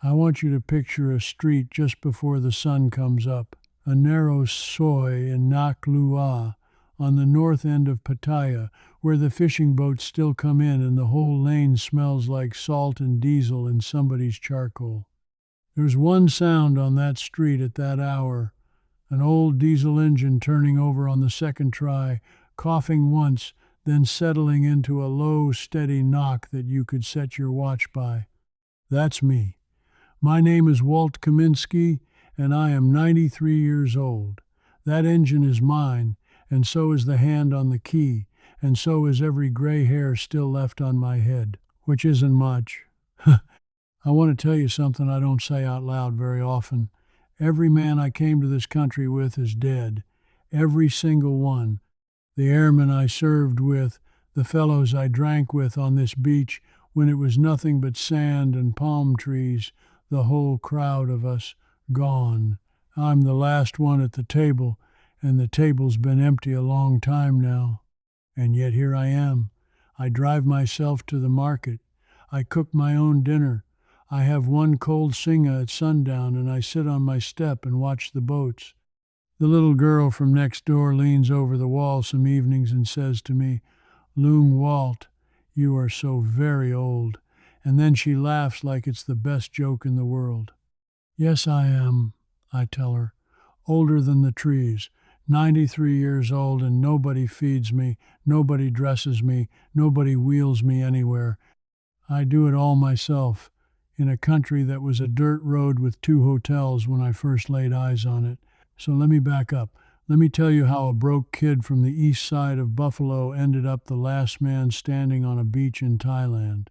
I want you to picture a street just before the sun comes up, a narrow soi in Nak Lua on the north end of Pattaya, where the fishing boats still come in and the whole lane smells like salt and diesel in somebody's charcoal. There's one sound on that street at that hour, an old diesel engine turning over on the second try, coughing once, then settling into a low, steady knock that you could set your watch by. That's me. My name is Walt Kaminsky, and I am 93 years old. That engine is mine, and so is the hand on the key, and so is every gray hair still left on my head, which isn't much. I want to tell you something I don't say out loud very often. Every man I came to this country with is dead. Every single one. The airmen I served with, the fellows I drank with on this beach when it was nothing but sand and palm trees, the whole crowd of us, gone. I'm the last one at the table, and the table's been empty a long time now. And yet here I am. I drive myself to the market. I cook my own dinner. I have one cold singa at sundown, and I sit on my step and watch the boats. The little girl from next door leans over the wall some evenings and says to me, "Loon Walt, you are so very old." And then she laughs like it's the best joke in the world. Yes, I am, I tell her, older than the trees, 93 years old, and nobody feeds me, nobody dresses me, nobody wheels me anywhere. I do it all myself, in a country that was a dirt road with 2 hotels when I first laid eyes on it. So let me back up. Let me tell you how a broke kid from the east side of Buffalo ended up the last man standing on a beach in Thailand.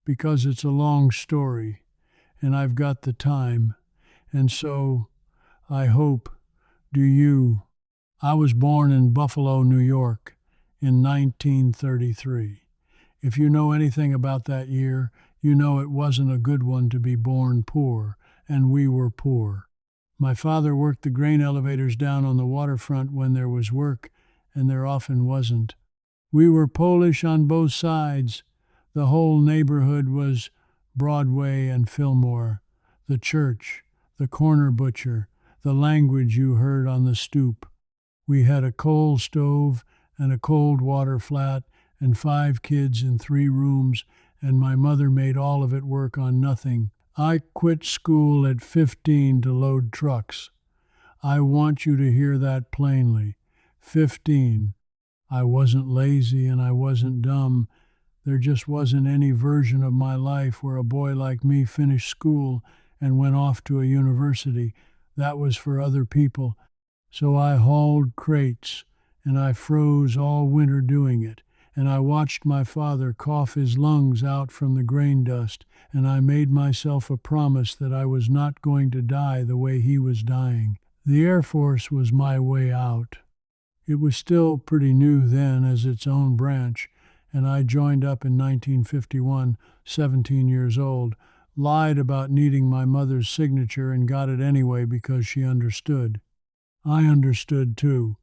Because it's a long story, and I've got the time, and so, I hope, do you. I was born in Buffalo, New York, in 1933. If you know anything about that year, you know it wasn't a good one to be born poor, and we were poor. My father worked the grain elevators down on the waterfront when there was work, and there often wasn't. We were Polish on both sides. The whole neighborhood was Broadway and Fillmore, the church, the corner butcher, the language you heard on the stoop. We had a coal stove and a cold water flat and 5 kids in 3 rooms, and my mother made all of it work on nothing. I quit school at 15 to load trucks. I want you to hear that plainly. 15. I wasn't lazy and I wasn't dumb. There just wasn't any version of my life where a boy like me finished school and went off to a university. That was for other people. So I hauled crates, and I froze all winter doing it, and I watched my father cough his lungs out from the grain dust, and I made myself a promise that I was not going to die the way he was dying. The Air Force was my way out. It was still pretty new then as its own branch, and I joined up in 1951, 17 years old, lied about needing my mother's signature and got it anyway because she understood. I understood too.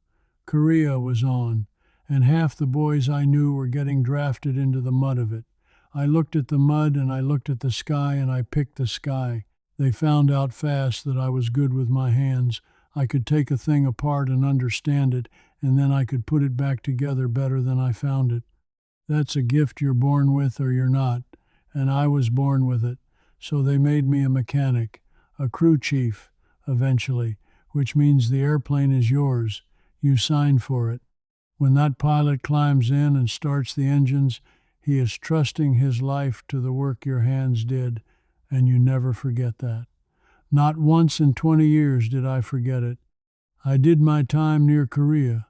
Korea was on, and half the boys I knew were getting drafted into the mud of it. I looked at the mud and I looked at the sky and I picked the sky. They found out fast that I was good with my hands. I could take a thing apart and understand it, and then I could put it back together better than I found it. That's a gift you're born with or you're not, and I was born with it. So they made me a mechanic, a crew chief, eventually, which means the airplane is yours. You sign for it. When that pilot climbs in and starts the engines, he is trusting his life to the work your hands did, and you never forget that. Not once in 20 years did I forget it. I did my time near Korea,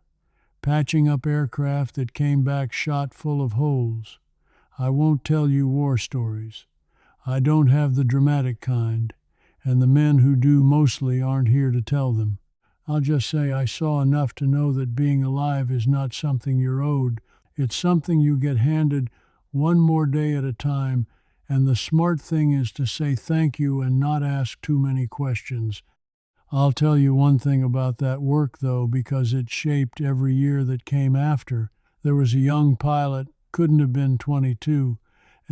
patching up aircraft that came back shot full of holes. I won't tell you war stories. I don't have the dramatic kind, and the men who do mostly aren't here to tell them. I'll just say I saw enough to know that being alive is not something you're owed. It's something you get handed one more day at a time, and the smart thing is to say thank you and not ask too many questions. I'll tell you one thing about that work, though, because it shaped every year that came after. There was a young pilot, couldn't have been 22,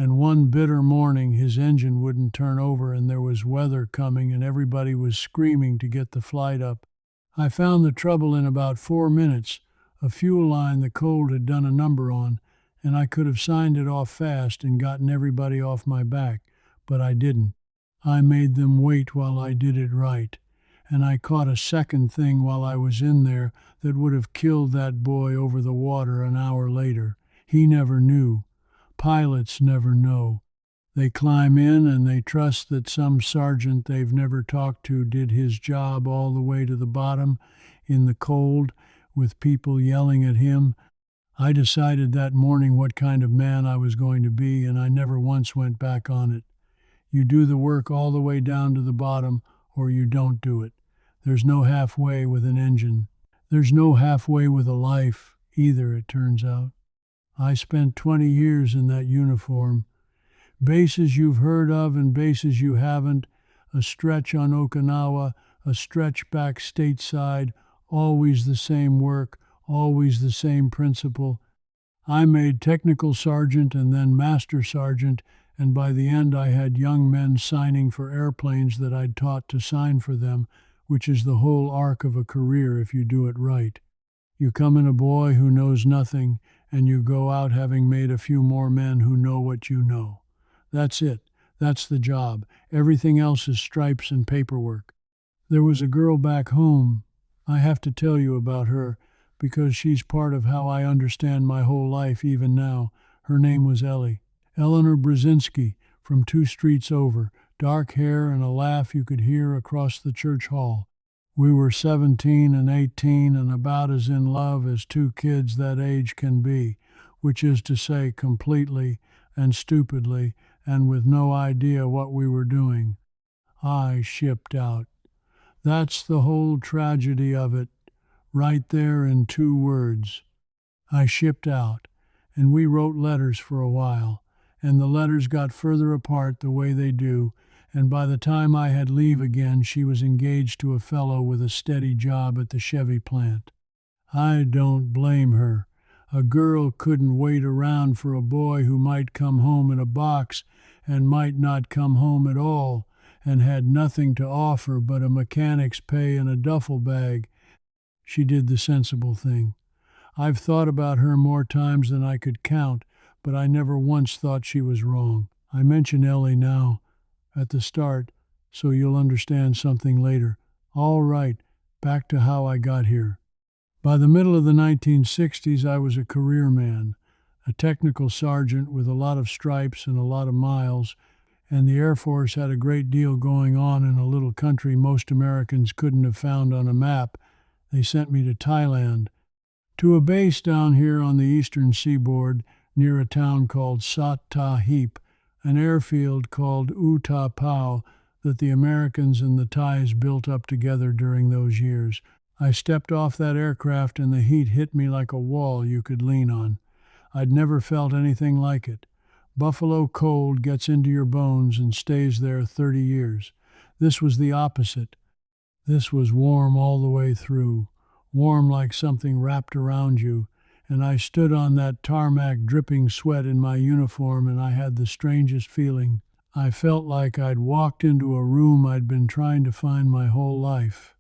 And one bitter morning his engine wouldn't turn over and there was weather coming and everybody was screaming to get the flight up. I found the trouble in about 4 minutes, a fuel line the cold had done a number on, and I could have signed it off fast and gotten everybody off my back, but I didn't. I made them wait while I did it right. And I caught a second thing while I was in there that would have killed that boy over the water an hour later. He never knew. Pilots never know. They climb in and they trust that some sergeant they've never talked to did his job all the way to the bottom in the cold with people yelling at him. I decided that morning what kind of man I was going to be, and I never once went back on it. You do the work all the way down to the bottom, or you don't do it. There's no halfway with an engine. There's no halfway with a life either, it turns out. I spent 20 years in that uniform. Bases you've heard of and bases you haven't, a stretch on Okinawa, a stretch back stateside, always the same work, always the same principle. I made technical sergeant and then master sergeant, and by the end I had young men signing for airplanes that I'd taught to sign for them, which is the whole arc of a career if you do it right. You come in a boy who knows nothing, and you go out having made a few more men who know what you know. That's it. That's the job. Everything else is stripes and paperwork. There was a girl back home. I have to tell you about her because she's part of how I understand my whole life even now. Her name was Ellie. Eleanor Brzezinski from 2 streets over, dark hair and a laugh you could hear across the church hall. We were 17 and 18 and about as in love as 2 kids that age can be, which is to say completely and stupidly and with no idea what we were doing. I shipped out. That's the whole tragedy of it, right there in 2 words. I shipped out, and we wrote letters for a while, and the letters got further apart the way they do, and by the time I had leave again, she was engaged to a fellow with a steady job at the Chevy plant. I don't blame her. A girl couldn't wait around for a boy who might come home in a box and might not come home at all and had nothing to offer but a mechanic's pay and a duffel bag. She did the sensible thing. I've thought about her more times than I could count, but I never once thought she was wrong. I mention Ellie now at the start, so you'll understand something later. All right, back to how I got here. By the middle of the 1960s, I was a career man, a technical sergeant with a lot of stripes and a lot of miles, and the Air Force had a great deal going on in a little country most Americans couldn't have found on a map. They sent me to Thailand, to a base down here on the eastern seaboard near a town called Sat Ta Heap, an airfield called U Ta Pao that the Americans and the Thais built up together during those years. I stepped off that aircraft and the heat hit me like a wall you could lean on. I'd never felt anything like it. Buffalo cold gets into your bones and stays there 30 years. This was the opposite. This was warm all the way through, warm like something wrapped around you, and I stood on that tarmac dripping sweat in my uniform and I had the strangest feeling. I felt like I'd walked into a room I'd been trying to find my whole life.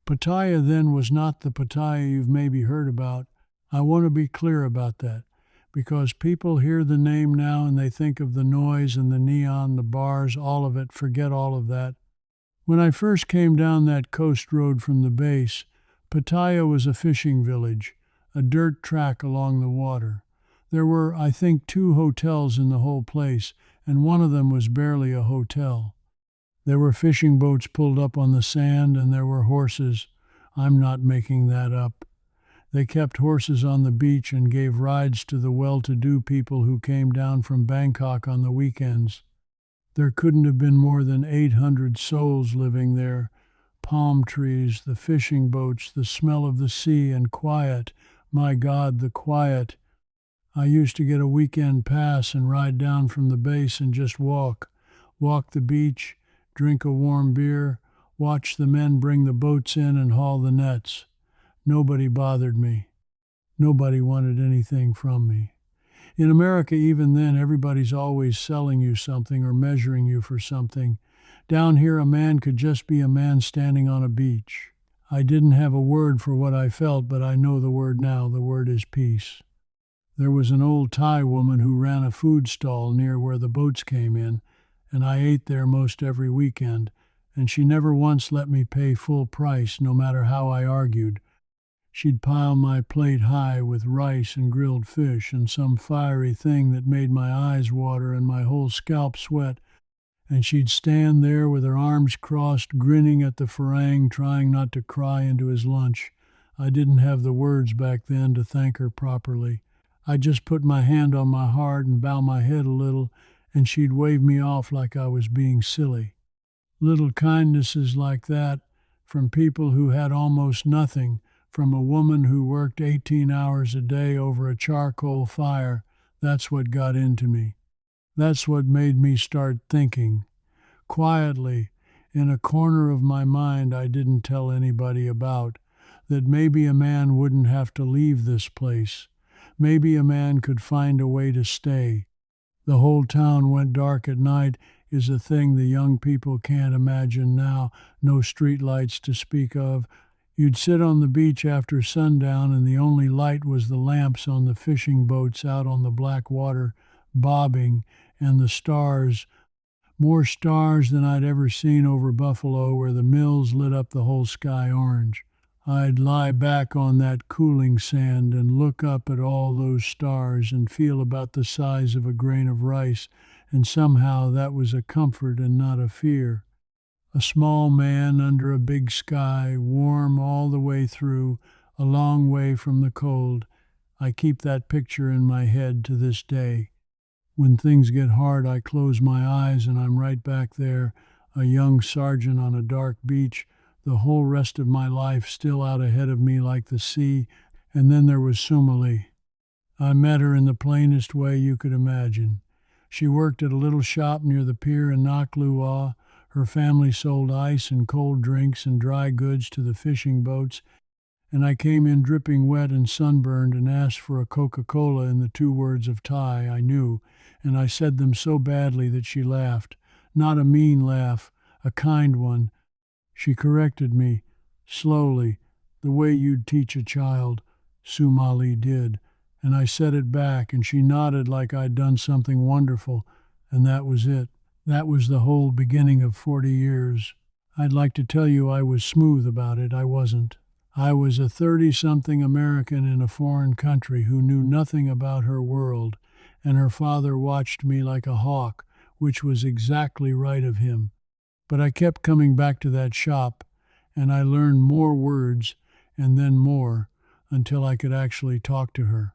Pattaya then was not the Pattaya you've maybe heard about. I want to be clear about that, because people hear the name now and they think of the noise and the neon, the bars, all of it. Forget all of that. When I first came down that coast road from the base, Pattaya was a fishing village, a dirt track along the water. There were, I think, 2 hotels in the whole place, and one of them was barely a hotel. There were fishing boats pulled up on the sand, and there were horses. I'm not making that up. They kept horses on the beach and gave rides to the well-to-do people who came down from Bangkok on the weekends. There couldn't have been more than 800 souls living there. Palm trees, the fishing boats, the smell of the sea, and quiet. My God, the quiet. I used to get a weekend pass and ride down from the base and just walk the beach, drink a warm beer, watch the men bring the boats in and haul the nets. Nobody bothered me. Nobody wanted anything from me. In America, even then, everybody's always selling you something or measuring you for something. Down here, a man could just be a man standing on a beach. I didn't have a word for what I felt, but I know the word now. The word is peace. There was an old Thai woman who ran a food stall near where the boats came in, and I ate there most every weekend, and she never once let me pay full price, no matter how I argued. She'd pile my plate high with rice and grilled fish and some fiery thing that made my eyes water and my whole scalp sweat, and she'd stand there with her arms crossed, grinning at the farang, trying not to cry into his lunch. I didn't have the words back then to thank her properly. I'd just put my hand on my heart and bow my head a little, and she'd wave me off like I was being silly. Little kindnesses like that from people who had almost nothing, from a woman who worked 18 hours a day over a charcoal fire, that's what got into me. That's what made me start thinking. Quietly, in a corner of my mind I didn't tell anybody about, that maybe a man wouldn't have to leave this place. Maybe a man could find a way to stay. The whole town went dark at night is a thing the young people can't imagine now, no street lights to speak of. You'd sit on the beach after sundown and the only light was the lamps on the fishing boats out on the black water, bobbing, and the stars, more stars than I'd ever seen over Buffalo where the mills lit up the whole sky orange. I'd lie back on that cooling sand and look up at all those stars and feel about the size of a grain of rice, and somehow that was a comfort and not a fear. A small man under a big sky, warm all the way through, a long way from the cold. I keep that picture in my head to this day. When things get hard, I close my eyes and I'm right back there, a young sergeant on a dark beach, the whole rest of my life still out ahead of me like the sea. And then there was Sumali. I met her in the plainest way you could imagine. She worked at a little shop near the pier in Naklua. Her family sold ice and cold drinks and dry goods to the fishing boats, and I came in dripping wet and sunburned and asked for a Coca-Cola in the 2 words of Thai I knew, and I said them so badly that she laughed. Not a mean laugh, a kind one. She corrected me, slowly, the way you'd teach a child. Sumali did, and I said it back, and she nodded like I'd done something wonderful, and that was it. That was the whole beginning of 40 years. I'd like to tell you I was smooth about it. I wasn't. I was a 30-something American in a foreign country who knew nothing about her world, and her father watched me like a hawk, which was exactly right of him. But I kept coming back to that shop, and I learned more words, and then more, until I could actually talk to her.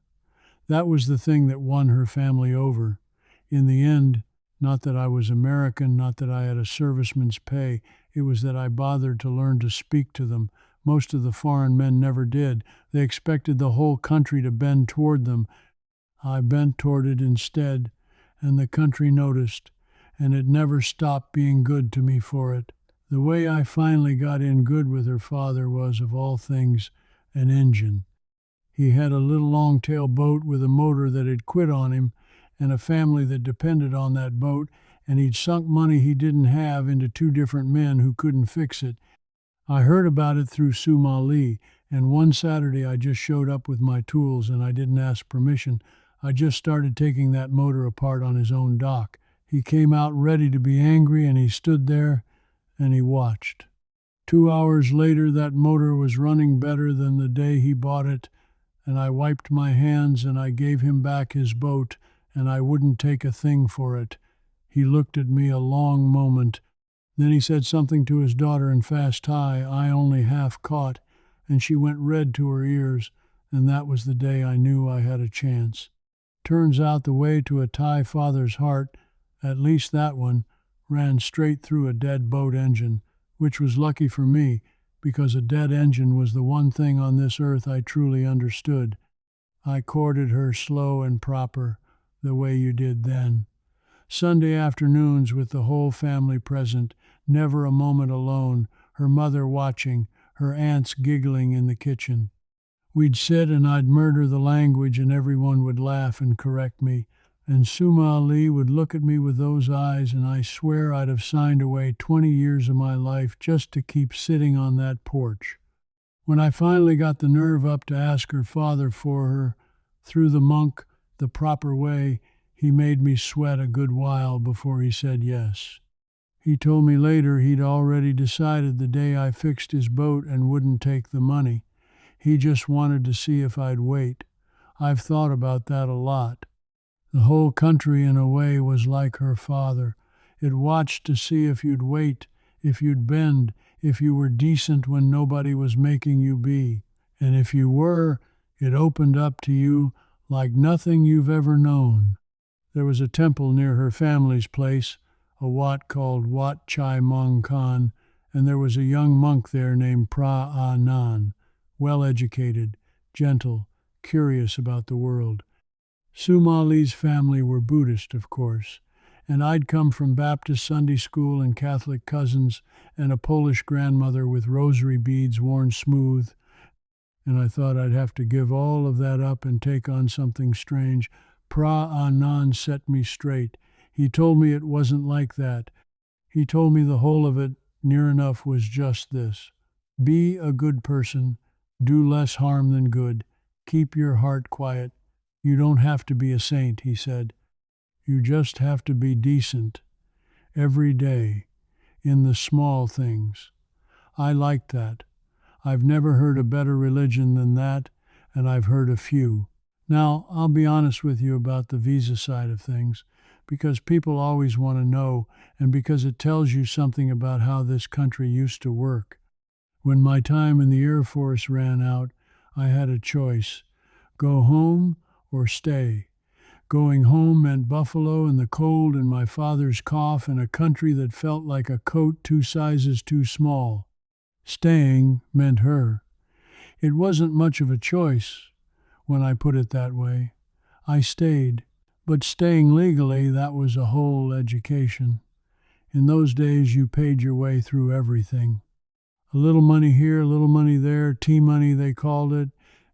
That was the thing that won her family over. In the end, not that I was American, not that I had a serviceman's pay, it was that I bothered to learn to speak to them. Most of the foreign men never did. They expected the whole country to bend toward them. I bent toward it instead, and the country noticed, and it never stopped being good to me for it. The way I finally got in good with her father was, of all things, an engine. He had a little long-tail boat with a motor that had quit on him, and a family that depended on that boat, and he'd sunk money he didn't have into 2 different men who couldn't fix it. I heard about it through Sumali, and one Saturday I just showed up with my tools and I didn't ask permission. I just started taking that motor apart on his own dock. He came out ready to be angry, and he stood there and he watched. 2 hours later that motor was running better than the day he bought it, and I wiped my hands and I gave him back his boat, and I wouldn't take a thing for it. He looked at me a long moment. Then he said something to his daughter in fast Thai I only half caught, and she went red to her ears, and that was the day I knew I had a chance. Turns out the way to a Thai father's heart, at least that one, ran straight through a dead boat engine, which was lucky for me, because a dead engine was the one thing on this earth I truly understood. I courted her slow and proper, the way you did then. Sunday afternoons with the whole family present, never a moment alone, her mother watching, her aunts giggling in the kitchen. We'd sit and I'd murder the language and everyone would laugh and correct me. And Sumali would look at me with those eyes, and I swear I'd have signed away 20 years of my life just to keep sitting on that porch. When I finally got the nerve up to ask her father for her, through the monk, the proper way, he made me sweat a good while before he said yes. He told me later he'd already decided the day I fixed his boat and wouldn't take the money. He just wanted to see if I'd wait. I've thought about that a lot. The whole country, in a way, was like her father. It watched to see if you'd wait, if you'd bend, if you were decent when nobody was making you be. And if you were, it opened up to you like nothing you've ever known. There was a temple near her family's place, a Wat called Wat Chai Mong Khan, and there was a young monk there named Pra A Nan, well educated, gentle, curious about the world. Sumali's family were Buddhist, of course, and I'd come from Baptist Sunday school and Catholic cousins and a Polish grandmother with rosary beads worn smooth, and I thought I'd have to give all of that up and take on something strange. Pra Anand set me straight. He told me it wasn't like that. He told me the whole of it, near enough, was just this. Be a good person. Do less harm than good. Keep your heart quiet. You don't have to be a saint, he said. You just have to be decent. Every day. In the small things. I liked that. I've never heard a better religion than that, and I've heard a few. Now, I'll be honest with you about the visa side of things, because people always want to know, and because it tells you something about how this country used to work. When my time in the Air Force ran out, I had a choice. Go home or stay. Going home meant Buffalo and the cold and my father's cough in a country that felt like a coat 2 sizes too small. Staying meant her. It wasn't much of a choice when I put it that way. I stayed, but staying legally, that was a whole education. In those days, you paid your way through everything. A little money here, a little money there, T-money they called it,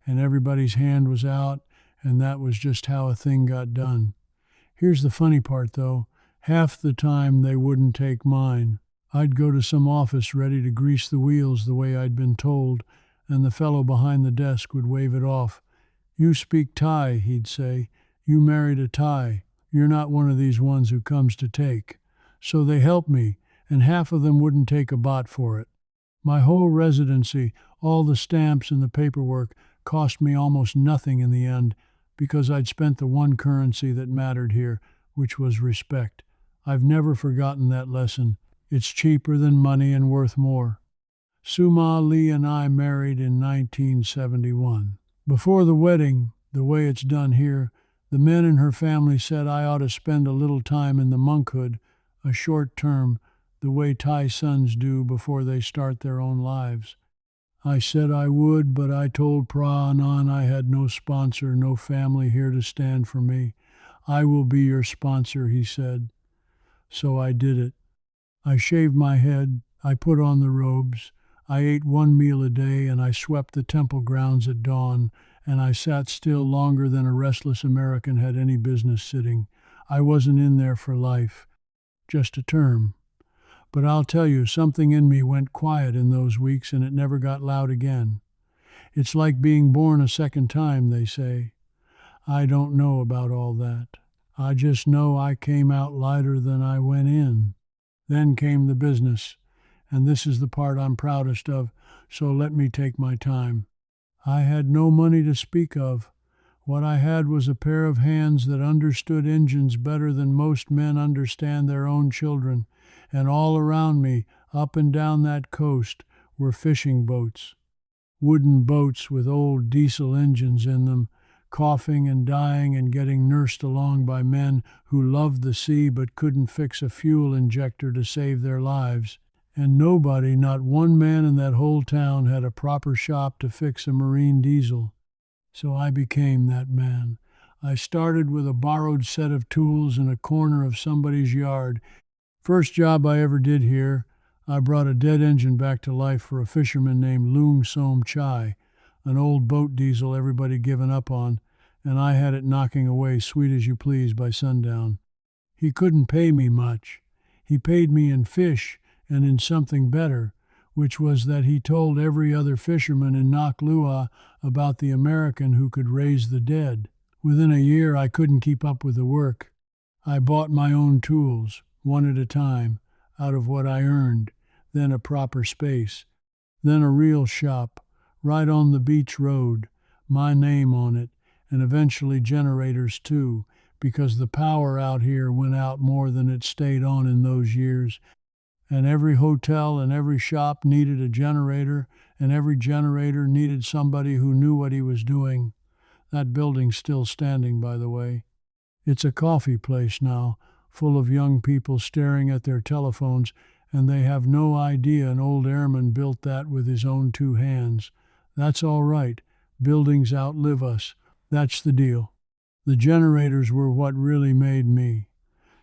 and everybody's hand was out, and that was just how a thing got done. Here's the funny part, though. Half the time they wouldn't take mine. I'd go to some office ready to grease the wheels the way I'd been told, and the fellow behind the desk would wave it off. You speak Thai, he'd say. You married a Thai. You're not one of these ones who comes to take. So they helped me, and half of them wouldn't take a baht for it. My whole residency, all the stamps and the paperwork, cost me almost nothing in the end, because I'd spent the one currency that mattered here, which was respect. I've never forgotten that lesson. It's cheaper than money and worth more. Sumali and I married in 1971. Before the wedding, the way it's done here, the men in her family said I ought to spend a little time in the monkhood, a short term, the way Thai sons do before they start their own lives. I said I would, but I told Pra Anand I had no sponsor, no family here to stand for me. I will be your sponsor, he said. So I did it. I shaved my head, I put on the robes, I ate 1 meal a day, and I swept the temple grounds at dawn, and I sat still longer than a restless American had any business sitting. I wasn't in there for life, just a term. But I'll tell you, something in me went quiet in those weeks, and it never got loud again. It's like being born a second time, they say. I don't know about all that. I just know I came out lighter than I went in. Then came the business, and this is the part I'm proudest of, so let me take my time. I had no money to speak of. What I had was a pair of hands that understood engines better than most men understand their own children, and all around me, up and down that coast, were fishing boats. Wooden boats with old diesel engines in them, coughing and dying and getting nursed along by men who loved the sea but couldn't fix a fuel injector to save their lives. And nobody, not one man in that whole town, had a proper shop to fix a marine diesel. So I became that man. I started with a borrowed set of tools in a corner of somebody's yard. First job I ever did here, I brought a dead engine back to life for a fisherman named Loong Som Chai. an old boat diesel everybody given up on, and I had it knocking away sweet as you please by sundown. He couldn't pay me much. He paid me in fish and in something better, which was that he told every other fisherman in Naklua about the American who could raise the dead. Within a year, I couldn't keep up with the work. I bought my own tools, one at a time, out of what I earned, then a proper space, then a real shop, right on the beach road, my name on it, and eventually generators too, because the power out here went out more than it stayed on in those years, and every hotel and every shop needed a generator, and every generator needed somebody who knew what he was doing. That building's still standing, by the way. It's a coffee place now, full of young people staring at their telephones, and they have no idea an old airman built that with his own two hands. That's all right. Buildings outlive us. That's the deal. The generators were what really made me.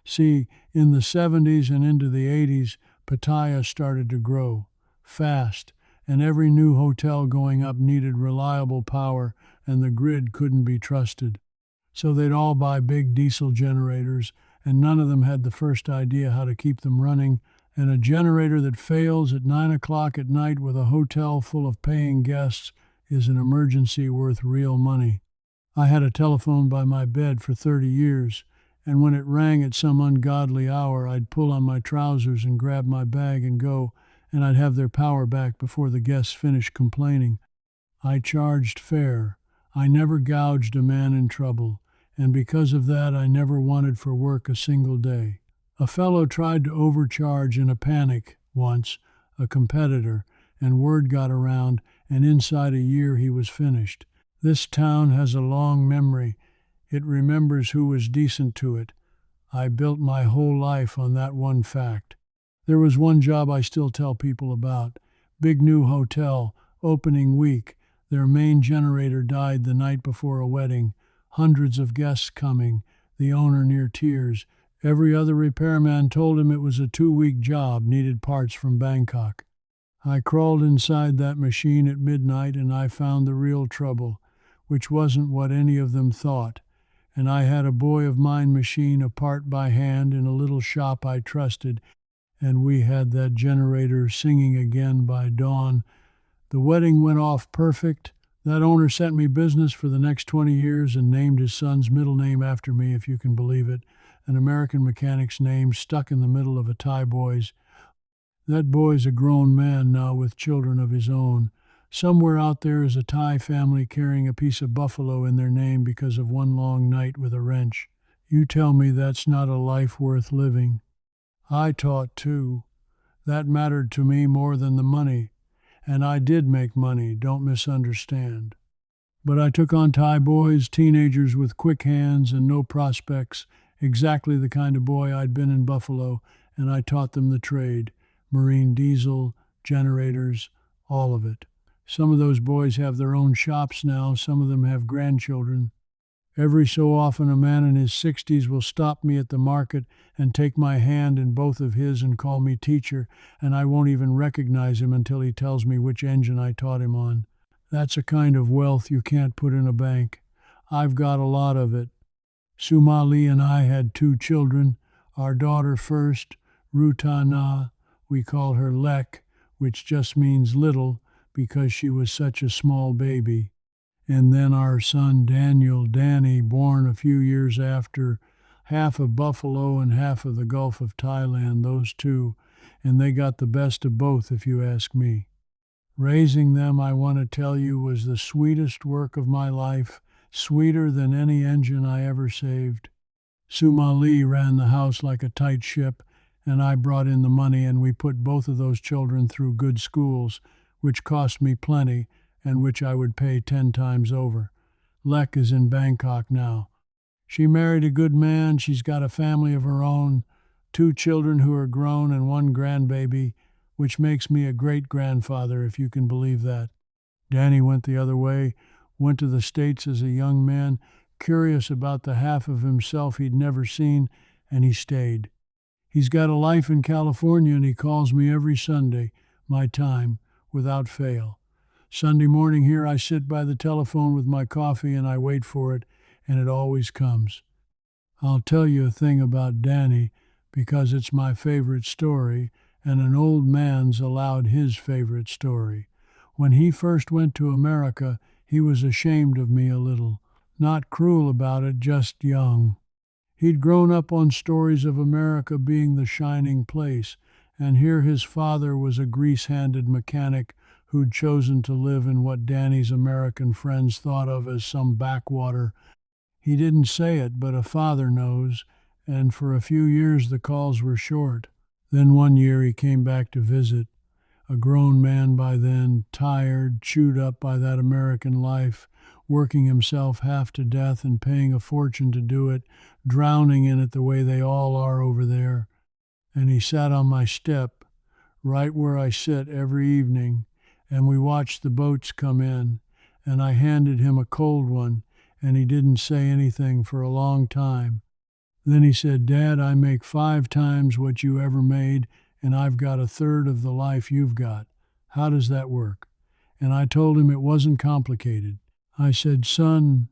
See, in the 70s and into the 80s, Pattaya started to grow fast, and every new hotel going up needed reliable power, and the grid couldn't be trusted. So they'd all buy big diesel generators, and none of them had the first idea how to keep them running, and a generator that fails at 9 o'clock at night with a hotel full of paying guests is an emergency worth real money. I had a telephone by my bed for 30 years, and when it rang at some ungodly hour, I'd pull on my trousers and grab my bag and go, and I'd have their power back before the guests finished complaining. I charged fair. I never gouged a man in trouble, and because of that I never wanted for work a single day. A fellow tried to overcharge in a panic once, a competitor, and word got around, and inside a year he was finished. This town has a long memory. It remembers who was decent to it. I built my whole life on that one fact. There was one job I still tell people about. Big new hotel, opening week. Their main generator died the night before a wedding. Hundreds of guests coming. The owner near tears. Every other repairman told him it was a 2-week job, needed parts from Bangkok. I crawled inside that machine at midnight and I found the real trouble, which wasn't what any of them thought. And I had a boy of mine machine apart by hand in a little shop I trusted, and we had that generator singing again by dawn. The wedding went off perfect. That owner sent me business for the next 20 years and named his son's middle name after me, if you can believe it, an American mechanic's name stuck in the middle of a Thai boy's. That boy's a grown man now with children of his own. Somewhere out there is a Thai family carrying a piece of buffalo in their name because of one long night with a wrench. You tell me that's not a life worth living. I taught too. That mattered to me more than the money. And I did make money, don't misunderstand. But I took on Thai boys, teenagers with quick hands and no prospects, exactly the kind of boy I'd been in Buffalo, and I taught them the trade, marine diesel, generators, all of it. Some of those boys have their own shops now, some of them have grandchildren. Every so often a man in his 60s will stop me at the market and take my hand in both of his and call me teacher, and I won't even recognize him until he tells me which engine I taught him on. That's a kind of wealth you can't put in a bank. I've got a lot of it. Sumali and I had 2 children. Our daughter first, Rutana, we call her Lek, which just means little because she was such a small baby. And then our son Daniel, Danny, born a few years after, half of Buffalo and half of the Gulf of Thailand, those 2, and they got the best of both if you ask me. Raising them, I want to tell you, was the sweetest work of my life, sweeter than any engine I ever saved. Sumali ran the house like a tight ship, and I brought in the money, and we put both of those children through good schools, which cost me plenty, and which I would pay 10 times over. Lek is in Bangkok now. She married a good man, she's got a family of her own, 2 children who are grown and 1 grandbaby, which makes me a great-grandfather, if you can believe that. Danny went the other way, went to the States as a young man, curious about the half of himself he'd never seen, and he stayed. He's got a life in California, and he calls me every Sunday, my time, without fail. Sunday morning here I sit by the telephone with my coffee and I wait for it, and it always comes. I'll tell you a thing about Danny because it's my favorite story, and an old man's allowed his favorite story. When he first went to America, he was ashamed of me a little. Not cruel about it, just young. He'd grown up on stories of America being the shining place, and here his father was a grease-handed mechanic who'd chosen to live in what Danny's American friends thought of as some backwater. He didn't say it, but a father knows, and for a few years the calls were short. Then one year he came back to visit, a grown man by then, tired, chewed up by that American life, working himself half to death and paying a fortune to do it, drowning in it the way they all are over there. And he sat on my step, right where I sit every evening, and we watched the boats come in, and I handed him a cold one, and he didn't say anything for a long time. Then he said, "Dad, I make 5 times what you ever made, and I've got a third of the life you've got. How does that work?" And I told him it wasn't complicated. I said, "Son,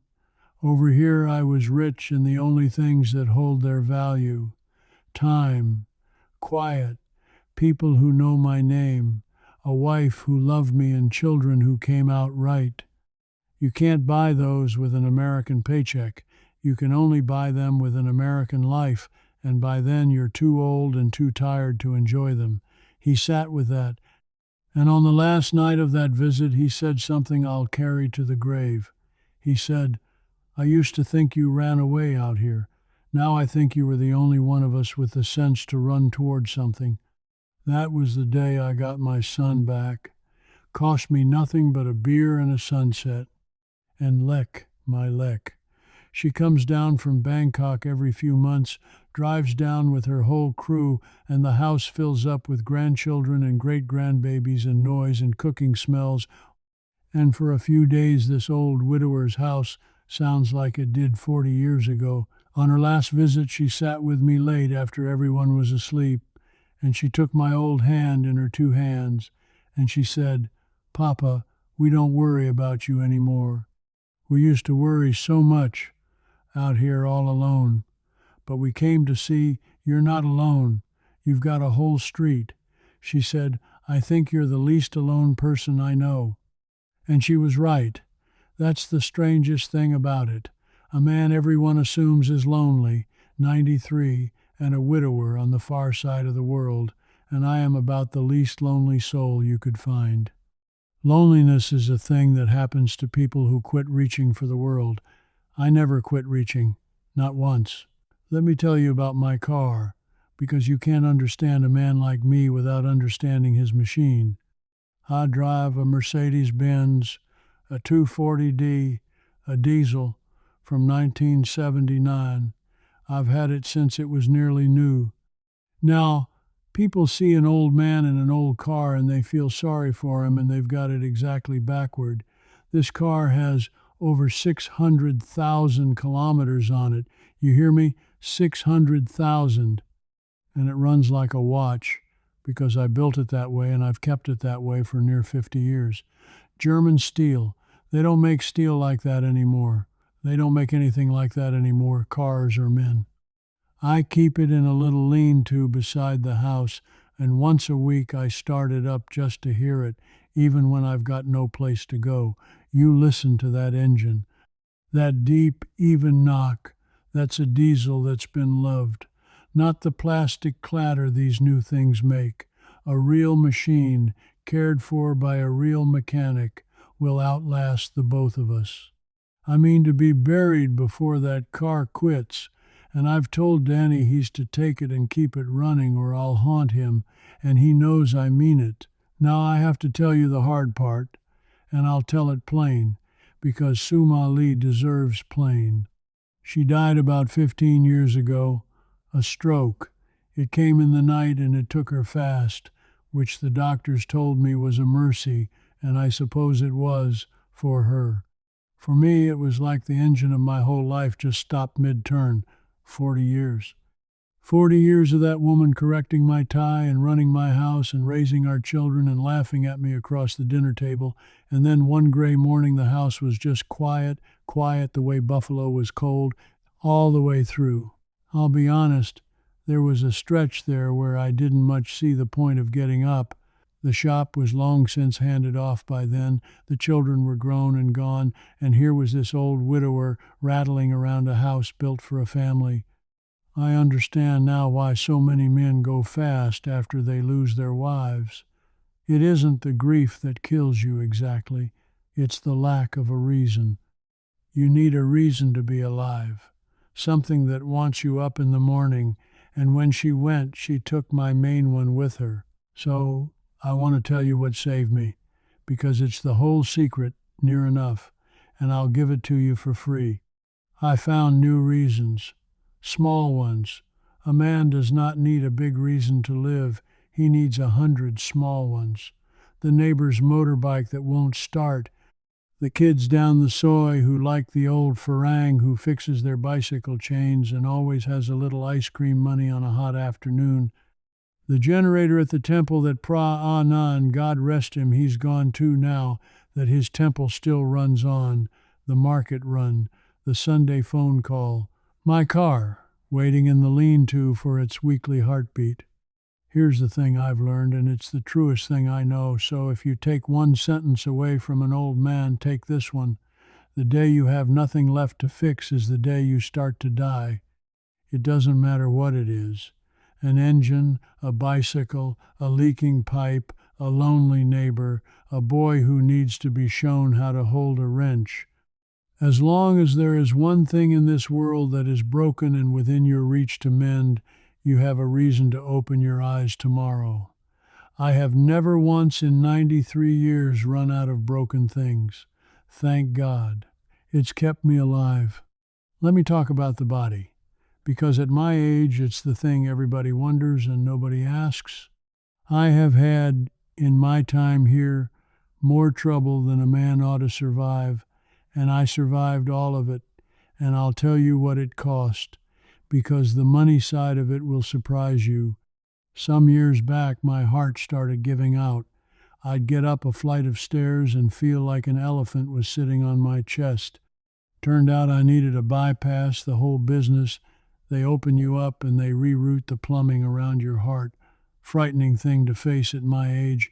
over here I was rich in the only things that hold their value: time, quiet, people who know my name, a wife who loved me, and children who came out right. You can't buy those with an American paycheck. You can only buy them with an American life, and by then you're too old and too tired to enjoy them." He sat with that, and on the last night of that visit he said something I'll carry to the grave. He said, "I used to think you ran away out here. Now I think you were the only one of us with the sense to run toward something." That was the day I got my son back. Cost me nothing but a beer and a sunset. And Lek, my Lek. She comes down from Bangkok every few months, drives down with her whole crew, and the house fills up with grandchildren and great-grandbabies and noise and cooking smells. And for a few days this old widower's house sounds like it did 40 years ago. On her last visit she sat with me late after everyone was asleep, and she took my old hand in her 2 hands, and she said, "Papa, we don't worry about you anymore. We used to worry so much out here all alone. But we came to see you're not alone. You've got a whole street." She said, "I think you're the least alone person I know." And she was right. That's the strangest thing about it. A man everyone assumes is lonely, 93, and a widower on the far side of the world, and I am about the least lonely soul you could find. Loneliness is a thing that happens to people who quit reaching for the world. I never quit reaching, not once. Let me tell you about my car, because you can't understand a man like me without understanding his machine. I drive a Mercedes-Benz, a 240D, a diesel, from 1979. I've had it since it was nearly new. Now, people see an old man in an old car and they feel sorry for him, and they've got it exactly backward. This car has over 600,000 kilometers on it. You hear me? 600,000. And it runs like a watch because I built it that way and I've kept it that way for near 50 years. German steel. They don't make steel like that anymore. They don't make anything like that anymore, cars or men. I keep it in a little lean-to beside the house, and once a week I start it up just to hear it, even when I've got no place to go. You listen to that engine. That deep, even knock. That's a diesel that's been loved. Not the plastic clatter these new things make. A real machine, cared for by a real mechanic, will outlast the both of us. I mean to be buried before that car quits. And I've told Danny he's to take it and keep it running or I'll haunt him, and he knows I mean it. Now I have to tell you the hard part, and I'll tell it plain, because Sumali deserves plain. She died about 15 years ago, a stroke. It came in the night and it took her fast, which the doctors told me was a mercy, and I suppose it was for her. For me, it was like the engine of my whole life just stopped mid-turn. 40 years. 40 years of that woman correcting my tie and running my house and raising our children and laughing at me across the dinner table. And then one gray morning, the house was just quiet, quiet the way Buffalo was cold, all the way through. I'll be honest, there was a stretch there where I didn't much see the point of getting up. The shop was long since handed off by then, the children were grown and gone, and here was this old widower rattling around a house built for a family. I understand now why so many men go fast after they lose their wives. It isn't the grief that kills you exactly, it's the lack of a reason. You need a reason to be alive, something that wants you up in the morning, and when she went, she took my main one with her. So, I want to tell you what saved me, because it's the whole secret, near enough, and I'll give it to you for free. I found new reasons, small ones. A man does not need a big reason to live, he needs 100 small ones. The neighbor's motorbike that won't start, the kids down the soy who like the old Farang who fixes their bicycle chains and always has a little ice cream money on a hot afternoon. The generator at the temple that Pra-Anan, God rest him, he's gone too now, that his temple still runs on, the market run, the Sunday phone call, my car, waiting in the lean-to for its weekly heartbeat. Here's the thing I've learned, and it's the truest thing I know, so if you take one sentence away from an old man, take this one. The day you have nothing left to fix is the day you start to die. It doesn't matter what it is. An engine, a bicycle, a leaking pipe, a lonely neighbor, a boy who needs to be shown how to hold a wrench. As long as there is one thing in this world that is broken and within your reach to mend, you have a reason to open your eyes tomorrow. I have never once in 93 years run out of broken things. Thank God. It's kept me alive. Let me talk about the body. Because at my age, it's the thing everybody wonders and nobody asks. I have had, in my time here, more trouble than a man ought to survive, and I survived all of it, and I'll tell you what it cost, because the money side of it will surprise you. Some years back, my heart started giving out. I'd get up a flight of stairs and feel like an elephant was sitting on my chest. Turned out I needed a bypass, the whole business. They open you up and they reroute the plumbing around your heart. Frightening thing to face at my age.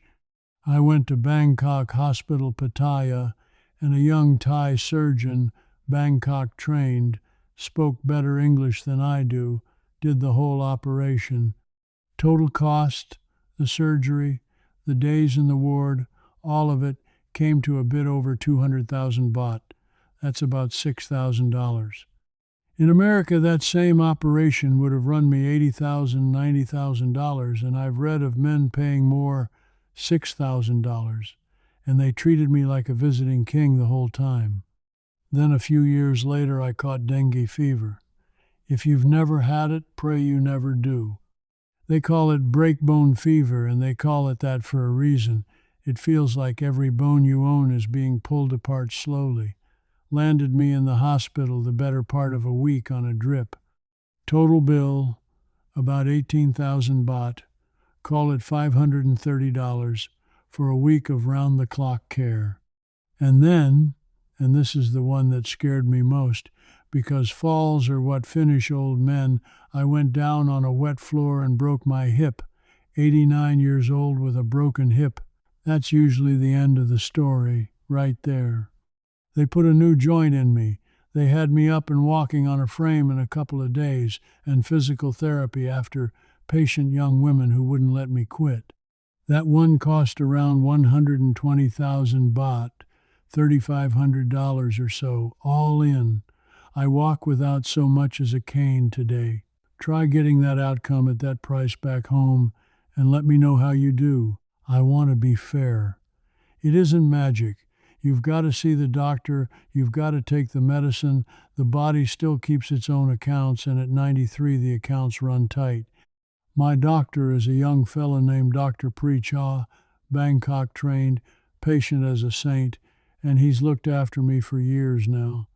I went to Bangkok Hospital Pattaya, and a young Thai surgeon, Bangkok trained, spoke better English than I do, did the whole operation. Total cost, the surgery, the days in the ward, all of it came to a bit over 200,000 baht. That's about $6,000. In America, that same operation would have run me $80,000, $90,000, and I've read of men paying more, $6,000, and they treated me like a visiting king the whole time. Then a few years later, I caught dengue fever. If you've never had it, pray you never do. They call it breakbone fever, and they call it that for a reason. It feels like every bone you own is being pulled apart slowly. Landed me in the hospital the better part of a week on a drip. Total bill, about 18,000 baht, call it $530 for a week of round-the-clock care. And then, and this is the one that scared me most, because falls are what finish old men, I went down on a wet floor and broke my hip. 89 years old with a broken hip. That's usually the end of the story, right there. They put a new joint in me. They had me up and walking on a frame in a couple of days, and physical therapy after patient young women who wouldn't let me quit. That one cost around 120,000 baht, $3,500 or so, all in. I walk without so much as a cane today. Try getting that outcome at that price back home, and let me know how you do. I want to be fair. It isn't magic. You've got to see the doctor, you've got to take the medicine, the body still keeps its own accounts, and at 93 the accounts run tight. My doctor is a young fella named Dr. Prechaw, Bangkok trained, patient as a saint, and he's looked after me for years now.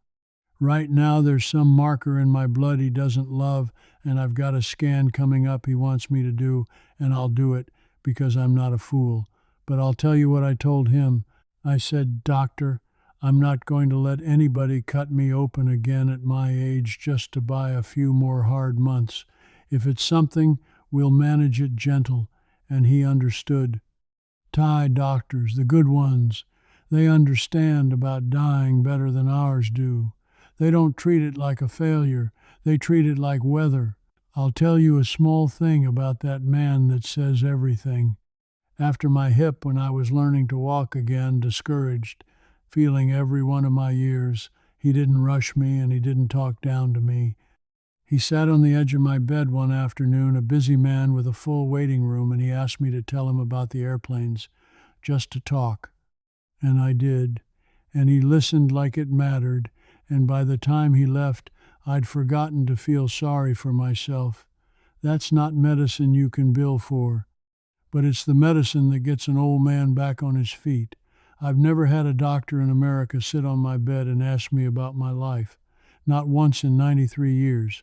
Right now, there's some marker in my blood he doesn't love, and I've got a scan coming up he wants me to do, and I'll do it because I'm not a fool. But I'll tell you what I told him. I said, Doctor, I'm not going to let anybody cut me open again at my age just to buy a few more hard months. If it's something, we'll manage it gentle. And he understood. Thai doctors, the good ones, they understand about dying better than ours do. They don't treat it like a failure. They treat it like weather. I'll tell you a small thing about that man that says everything. After my hip, when I was learning to walk again, discouraged, feeling every one of my years, he didn't rush me and he didn't talk down to me. He sat on the edge of my bed one afternoon, a busy man with a full waiting room, and he asked me to tell him about the airplanes, just to talk. And I did. And he listened like it mattered, and by the time he left, I'd forgotten to feel sorry for myself. That's not medicine you can bill for, but it's the medicine that gets an old man back on his feet. I've never had a doctor in America sit on my bed and ask me about my life, not once in 93 years.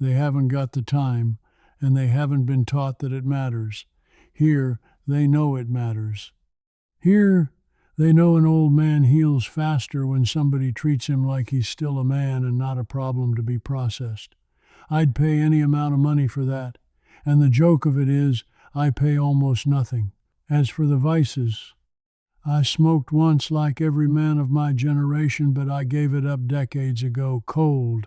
They haven't got the time, and they haven't been taught that it matters. Here, they know it matters. Here, they know an old man heals faster when somebody treats him like he's still a man and not a problem to be processed. I'd pay any amount of money for that. And the joke of it is, I pay almost nothing. As for the vices, I smoked once like every man of my generation, but I gave it up decades ago, cold,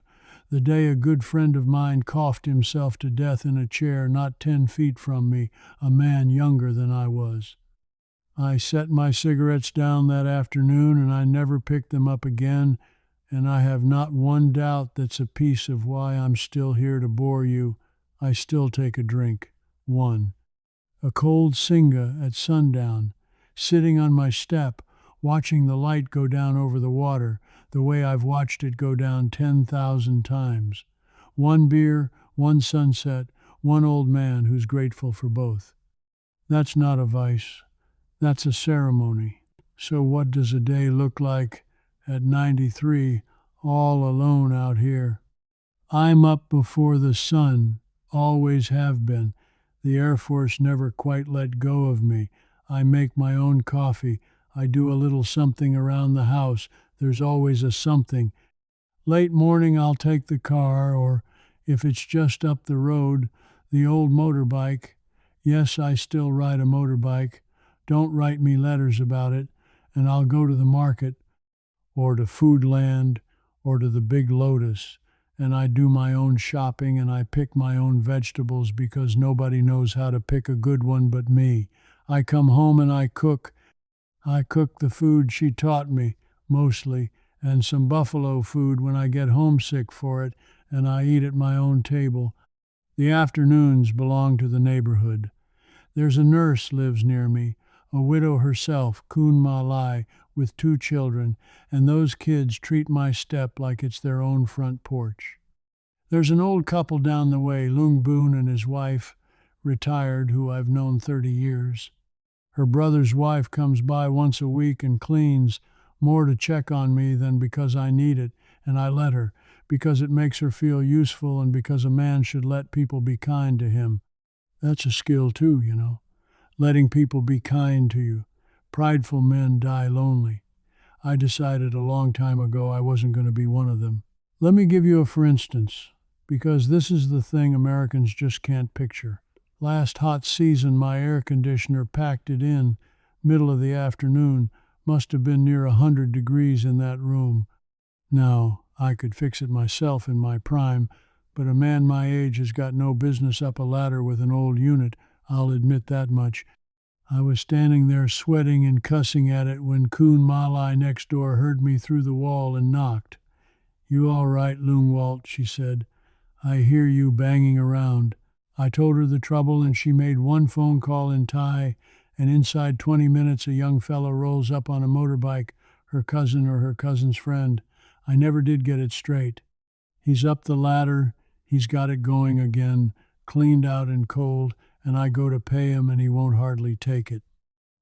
the day a good friend of mine coughed himself to death in a chair not 10 feet from me, a man younger than I was. I set my cigarettes down that afternoon, and I never picked them up again, and I have not one doubt that's a piece of why I'm still here to bore you. I still take a drink. One. A cold singa at sundown, sitting on my step, watching the light go down over the water, the way I've watched it go down 10,000 times. One beer, one sunset, one old man who's grateful for both. That's not a vice. That's a ceremony. So what does a day look like at 93, all alone out here? I'm up before the sun, always have been. The Air Force never quite let go of me. I make my own coffee. I do a little something around the house. There's always a something. Late morning I'll take the car, or if it's just up the road, the old motorbike. Yes, I still ride a motorbike. Don't write me letters about it, and I'll go to the market, or to Foodland, or to the Big Lotus, and I do my own shopping and I pick my own vegetables because nobody knows how to pick a good one but me. I come home and I cook. I cook the food she taught me, mostly, and some buffalo food when I get homesick for it, and I eat at my own table. The afternoons belong to the neighborhood. There's a nurse lives near me, a widow herself, Kun Ma Lai, with 2 children, and those kids treat my step like it's their own front porch. There's an old couple down the way, Lung Boon and his wife, retired, who I've known 30 years. Her brother's wife comes by once a week and cleans, more to check on me than because I need it, and I let her, because it makes her feel useful and because a man should let people be kind to him. That's a skill too, you know, letting people be kind to you. Prideful men die lonely. I decided a long time ago I wasn't going to be one of them. Let me give you a for instance, because this is the thing Americans just can't picture. Last hot season, my air conditioner packed it in, middle of the afternoon, must have been near 100 degrees in that room. Now, I could fix it myself in my prime, but a man my age has got no business up a ladder with an old unit, I'll admit that much. I was standing there sweating and cussing at it when Kun Malai next door heard me through the wall and knocked. "You all right, Loon Walt?" she said. "I hear you banging around." I told her the trouble, and she made one phone call in Thai, and inside 20 minutes a young fellow rolls up on a motorbike, her cousin or her cousin's friend. I never did get it straight. He's up the ladder, he's got it going again, cleaned out and cold, and I go to pay him and he won't hardly take it.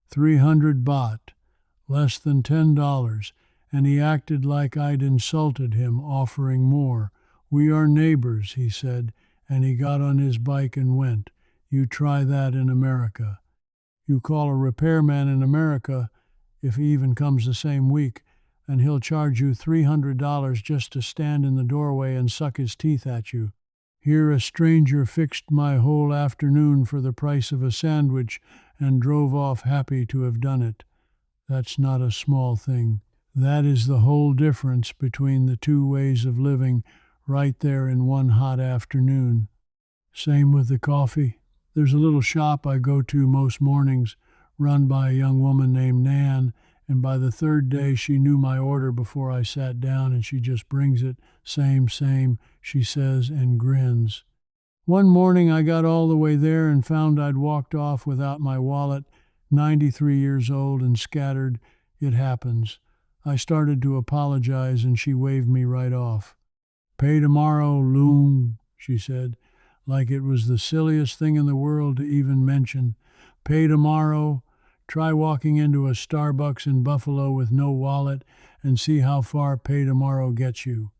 300 baht, less than $10, and he acted like I'd insulted him, offering more. "We are neighbors," he said, and he got on his bike and went. You try that in America. You call a repairman in America, if he even comes the same week, and he'll charge you $300 just to stand in the doorway and suck his teeth at you. Here a stranger fixed my whole afternoon for the price of a sandwich and drove off happy to have done it. That's not a small thing. That is the whole difference between the two ways of living right there in one hot afternoon. Same with the coffee. There's a little shop I go to most mornings, run by a young woman named Nan, and by the third day she knew my order before I sat down, and she just brings it. Same, she says, and grins. One morning I got all the way there and found I'd walked off without my wallet, 93 years old and scattered. It happens. I started to apologize and she waved me right off. "Pay tomorrow, loon," she said, like it was the silliest thing in the world to even mention. Pay tomorrow. Try walking into a Starbucks in Buffalo with no wallet and see how far pay tomorrow gets you.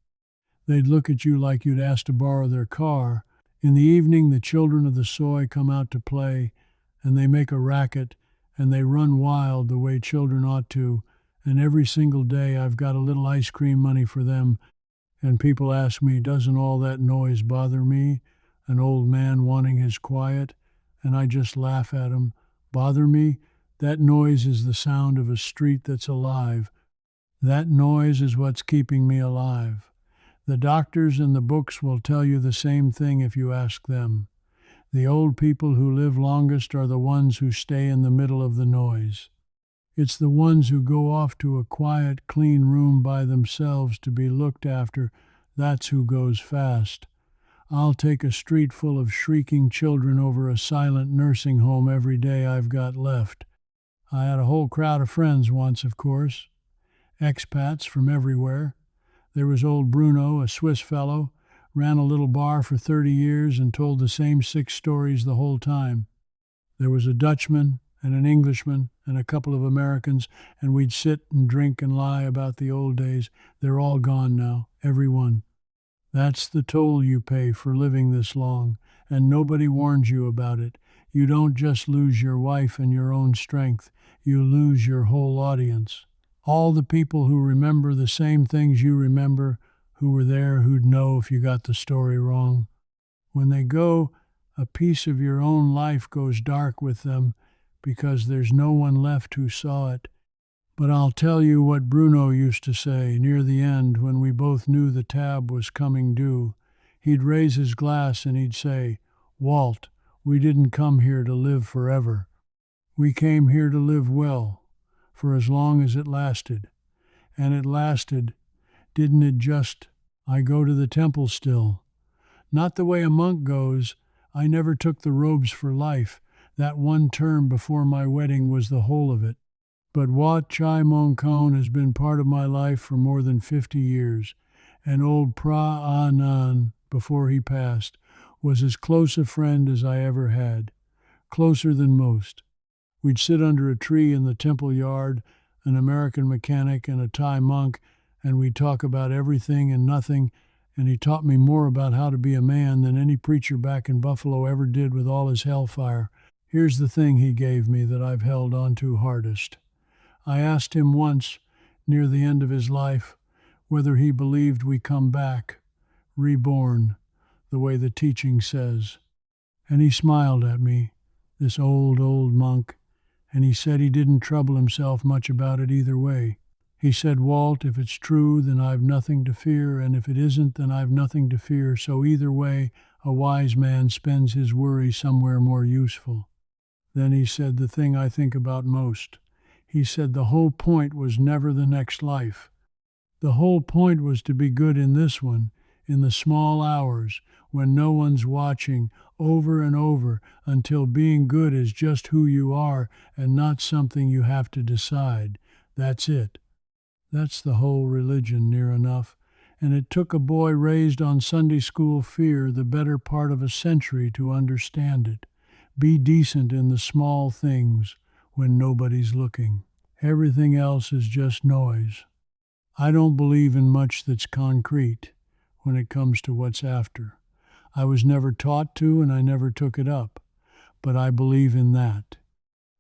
They'd look at you like you'd asked to borrow their car. In the evening, the children of the soy come out to play, and they make a racket, and they run wild the way children ought to, and every single day I've got a little ice cream money for them, and people ask me, doesn't all that noise bother me? An old man wanting his quiet, and I just laugh at 'em. Bother me? That noise is the sound of a street that's alive. That noise is what's keeping me alive. The doctors and the books will tell you the same thing if you ask them. The old people who live longest are the ones who stay in the middle of the noise. It's the ones who go off to a quiet, clean room by themselves to be looked after. That's who goes fast. I'll take a street full of shrieking children over a silent nursing home every day I've got left. I had a whole crowd of friends once, of course. Expats from everywhere. There was old Bruno, a Swiss fellow, ran a little bar for 30 years and told the same 6 stories the whole time. There was a Dutchman and an Englishman and a couple of Americans, and we'd sit and drink and lie about the old days. They're all gone now, every one. That's the toll you pay for living this long, and nobody warns you about it. You don't just lose your wife and your own strength, you lose your whole audience. All the people who remember the same things you remember, who were there, who'd know if you got the story wrong. When they go, a piece of your own life goes dark with them because there's no one left who saw it. But I'll tell you what Bruno used to say near the end when we both knew the tab was coming due. He'd raise his glass and he'd say, "Walt, we didn't come here to live forever. We came here to live well, for as long as it lasted." And it lasted, didn't it just? I go to the temple still. Not the way a monk goes. I never took the robes for life. That one term before my wedding was the whole of it. But Wat Chai Mong Kon has been part of my life for more than 50 years, and old Pra Anan, before he passed, was as close a friend as I ever had, closer than most. We'd sit under a tree in the temple yard, an American mechanic and a Thai monk, and we'd talk about everything and nothing, and he taught me more about how to be a man than any preacher back in Buffalo ever did with all his hellfire. Here's the thing he gave me that I've held on to hardest. I asked him once, near the end of his life, whether he believed we come back, reborn, the way the teaching says. And he smiled at me, this old monk, and he said he didn't trouble himself much about it either way. He said, "Walt, if it's true, then I've nothing to fear, and if it isn't, then I've nothing to fear, so either way, a wise man spends his worry somewhere more useful." Then he said the thing I think about most. He said the whole point was never the next life. The whole point was to be good in this one, in the small hours, when no one's watching, over and over, until being good is just who you are and not something you have to decide. That's it. That's the whole religion, near enough. And it took a boy raised on Sunday school fear the better part of a century to understand it. Be decent in the small things when nobody's looking. Everything else is just noise. I don't believe in much that's concrete when it comes to what's after. I was never taught to, and I never took it up, but I believe in that.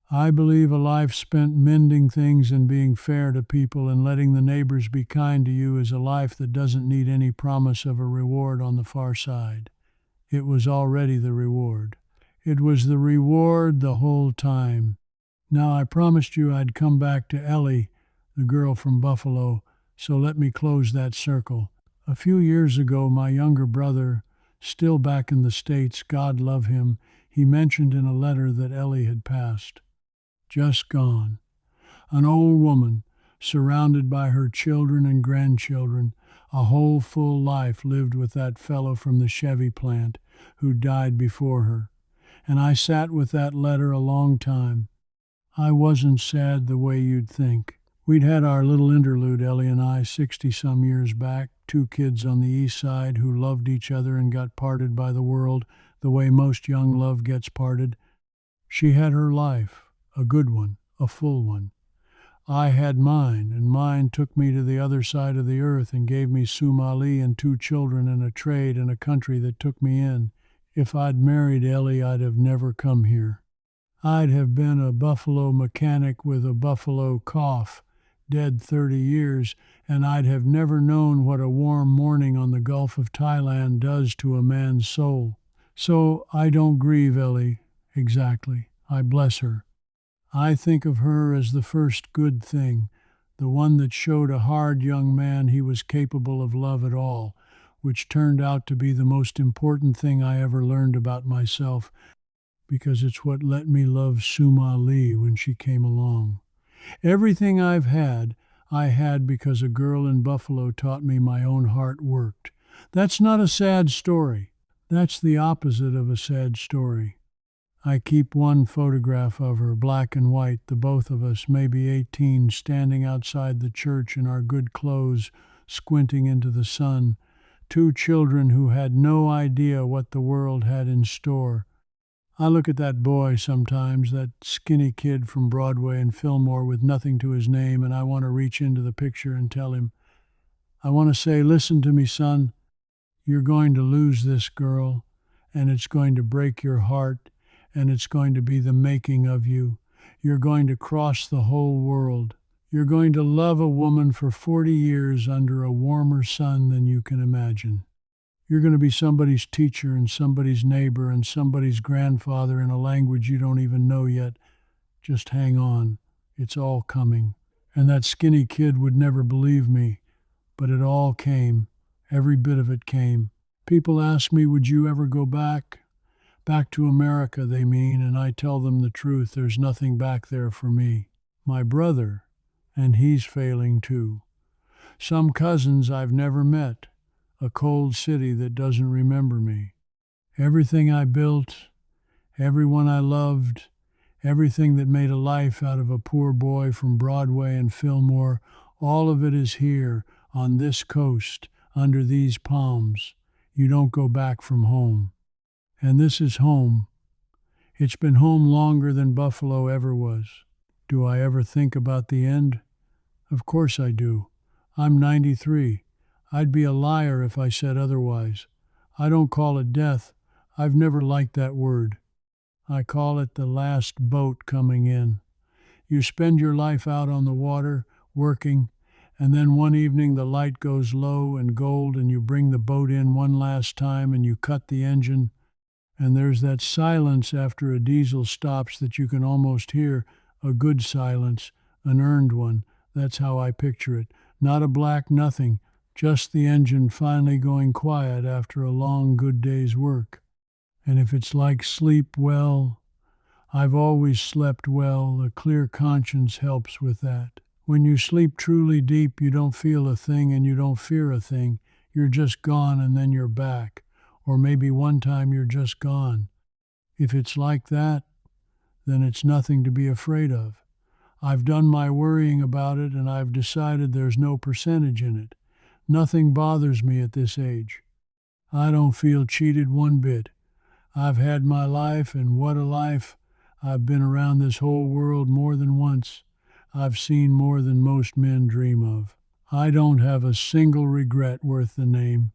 I believe a life spent mending things and being fair to people and letting the neighbors be kind to you is a life that doesn't need any promise of a reward on the far side. It was already the reward. It was the reward the whole time. Now, I promised you I'd come back to Ellie, the girl from Buffalo, so let me close that circle. A few years ago, my younger brother, still back in the States, God love him, he mentioned in a letter that Ellie had passed. Just gone. An old woman, surrounded by her children and grandchildren, a whole full life lived with that fellow from the Chevy plant who died before her. And I sat with that letter a long time. I wasn't sad the way you'd think. We'd had our little interlude, Ellie and I, 60-some years back, two kids on the east side who loved each other and got parted by the world the way most young love gets parted. She had her life, a good one, a full one. I had mine, and mine took me to the other side of the earth and gave me Sumali and two children and a trade and a country that took me in. If I'd married Ellie, I'd have never come here. I'd have been a buffalo mechanic with a buffalo cough, dead 30 years, and I'd have never known what a warm morning on the Gulf of Thailand does to a man's soul. So I don't grieve Ellie, exactly. I bless her. I think of her as the first good thing, the one that showed a hard young man he was capable of love at all, which turned out to be the most important thing I ever learned about myself, because it's what let me love Sumali when she came along. Everything I've had, I had because a girl in Buffalo taught me my own heart worked. That's not a sad story. That's the opposite of a sad story. I keep one photograph of her, black and white, the both of us, maybe 18, standing outside the church in our good clothes, squinting into the sun. Two children who had no idea what the world had in store. I look at that boy sometimes, that skinny kid from Broadway and Fillmore with nothing to his name, and I want to reach into the picture and tell him, I want to say, listen to me, son, you're going to lose this girl, and it's going to break your heart, and it's going to be the making of you. You're going to cross the whole world. You're going to love a woman for 40 years under a warmer sun than you can imagine. You're going to be somebody's teacher and somebody's neighbor and somebody's grandfather in a language you don't even know yet. Just hang on. It's all coming. And that skinny kid would never believe me, but it all came. Every bit of it came. People ask me, would you ever go back? Back to America, they mean, and I tell them the truth. There's nothing back there for me. My brother, and he's failing too. Some cousins I've never met. A cold city that doesn't remember me. Everything I built, everyone I loved, everything that made a life out of a poor boy from Broadway and Fillmore, all of it is here, on this coast, under these palms. You don't go back from home. And this is home. It's been home longer than Buffalo ever was. Do I ever think about the end? Of course I do. I'm 93. I'd be a liar if I said otherwise. I don't call it death. I've never liked that word. I call it the last boat coming in. You spend your life out on the water, working, and then one evening the light goes low and gold and you bring the boat in one last time and you cut the engine, and there's that silence after a diesel stops that you can almost hear, a good silence, an earned one. That's how I picture it. Not a black nothing, just the engine finally going quiet after a long, good day's work. And if it's like sleep, well, I've always slept well. A clear conscience helps with that. When you sleep truly deep, you don't feel a thing and you don't fear a thing. You're just gone and then you're back. Or maybe one time you're just gone. If it's like that, then it's nothing to be afraid of. I've done my worrying about it and I've decided there's no percentage in it. Nothing bothers me at this age. I don't feel cheated one bit. I've had my life, and what a life. I've been around this whole world more than once. I've seen more than most men dream of. I don't have a single regret worth the name.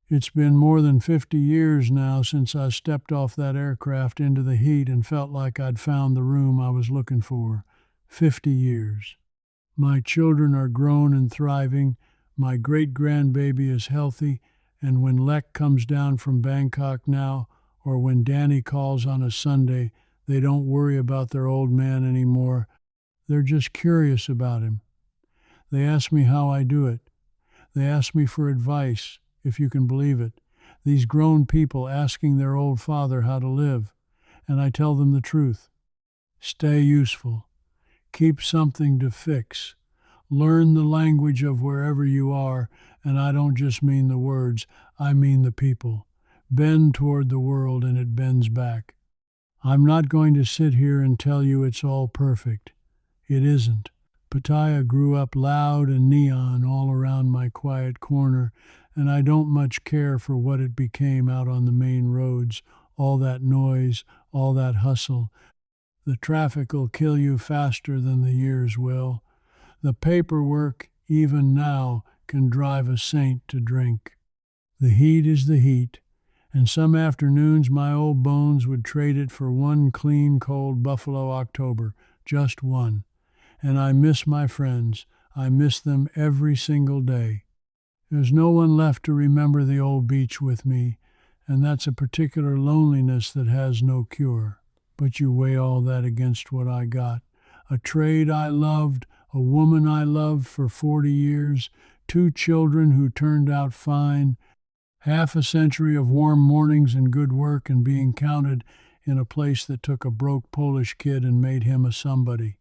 It's been more than 50 years now since I stepped off that aircraft into the heat and felt like I'd found the room I was looking for. 50 years. My children are grown and thriving. My great-grandbaby is healthy. And when Lek comes down from Bangkok now, or when Danny calls on a Sunday, they don't worry about their old man anymore. They're just curious about him. They ask me how I do it. They ask me for advice, if you can believe it. These grown people asking their old father how to live. And I tell them the truth. Stay useful. Keep something to fix. Learn the language of wherever you are, and I don't just mean the words, I mean the people. Bend toward the world and it bends back. I'm not going to sit here and tell you it's all perfect. It isn't. Pattaya grew up loud and neon all around my quiet corner, and I don't much care for what it became out on the main roads, all that noise, all that hustle. The traffic'll kill you faster than the years will. The paperwork, even now, can drive a saint to drink. The heat is the heat, and some afternoons my old bones would trade it for one clean, cold Buffalo October, just one. And I miss my friends. I miss them every single day. There's no one left to remember the old beach with me, and that's a particular loneliness that has no cure. But you weigh all that against what I got. A trade I loved, a woman I loved for 40 years, 2 children who turned out fine, half a century of warm mornings and good work and being counted in a place that took a broke Polish kid and made him a somebody.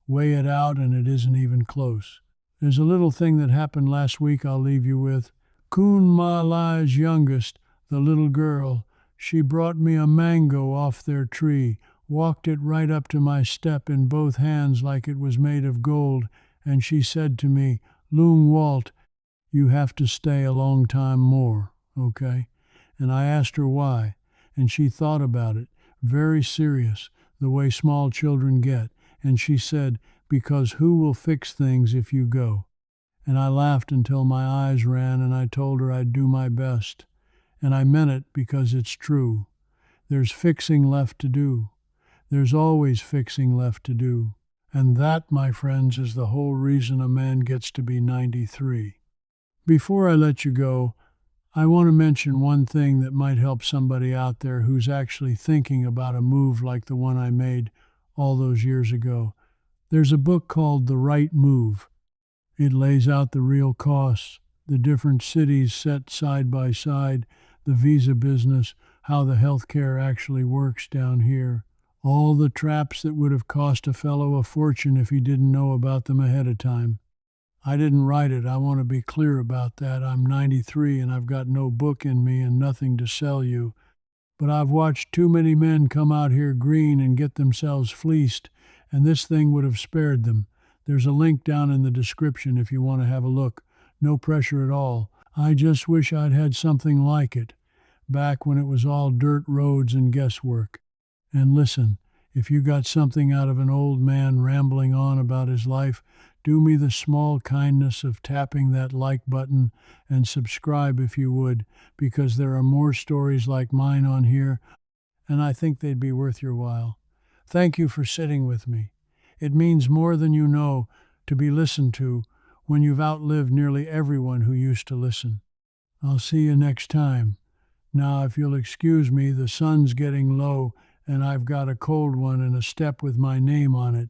Weigh it out and it isn't even close. There's a little thing that happened last week I'll leave you with. Kun Ma Lai's youngest, the little girl, she brought me a mango off their tree, walked it right up to my step in both hands like it was made of gold, and she said to me, "Loong Walt, you have to stay a long time more, okay?" And I asked her why, and she thought about it, very serious, the way small children get, and she said, "Because who will fix things if you go?" And I laughed until my eyes ran, and I told her I'd do my best. And I meant it because it's true. There's fixing left to do. There's always fixing left to do. And that, my friends, is the whole reason a man gets to be 93. Before I let you go, I want to mention one thing that might help somebody out there who's actually thinking about a move like the one I made all those years ago. There's a book called The Right Move. It lays out the real costs, the different cities set side by side, the visa business, how the healthcare actually works down here, all the traps that would have cost a fellow a fortune if he didn't know about them ahead of time. I didn't write it. I want to be clear about that. I'm 93 and I've got no book in me and nothing to sell you. But I've watched too many men come out here green and get themselves fleeced, and this thing would have spared them. There's a link down in the description if you want to have a look. No pressure at all. I just wish I'd had something like it, back when it was all dirt roads and guesswork. And listen, if you got something out of an old man rambling on about his life, do me the small kindness of tapping that like button and subscribe if you would, because there are more stories like mine on here, and I think they'd be worth your while. Thank you for sitting with me. It means more than you know to be listened to when you've outlived nearly everyone who used to listen. I'll see you next time. Now, if you'll excuse me, the sun's getting low, and I've got a cold one and a step with my name on it.